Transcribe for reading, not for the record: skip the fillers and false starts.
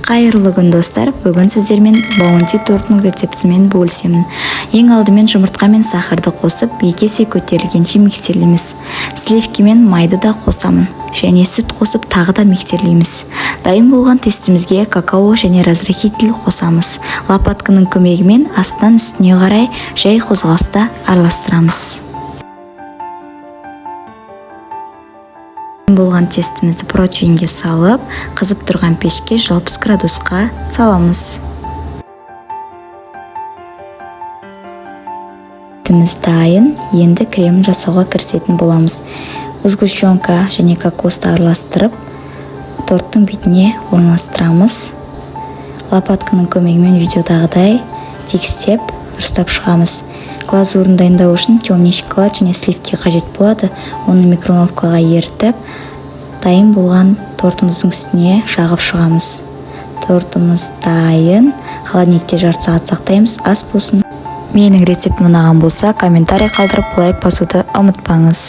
Қайырлы күн достар, бүгін сіздермен баунти тортының рецептімен бөлісемін. Ең алдымен жұмыртқа мен сахарды қосып, 2 есе көтерілгенше миксерлейміз. Сливки мен майды да қосамын. Және сүт қосып тағы да миксерлейміз. Дайын болған тестімізге какао және разрыхитель қосамыз. Лопатканың көмегімен астынан үстіне қарай жай қозғалыста араластырамыз. Болған тестімізді противеньге салып, қызып тұрған пешке 60 градусқа саламыз. Тіміз дайын, енді крем жасауға кірісетін боламыз. Сгущенка және кокосты араластырып, торттың бетіне орналастырамыз. Лопатканың көмегімен видеодағыдай тегістеп, дұрыстап шығамыз. Глазурын дайындау үшін темный шоколад және сливки қажет болады. Оны микроволновкаға ерітіп, дайын болған тортымыздың үстіне жағып шығамыз. Тортымыз дайын. Холодильникте жарты сағат сақтаймыз, ас болсын. Менің рецептім ұнаған болса, комментарий қалдырып, лайк басуды ұмытпаңыз.